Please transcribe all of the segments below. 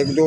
1-2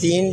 3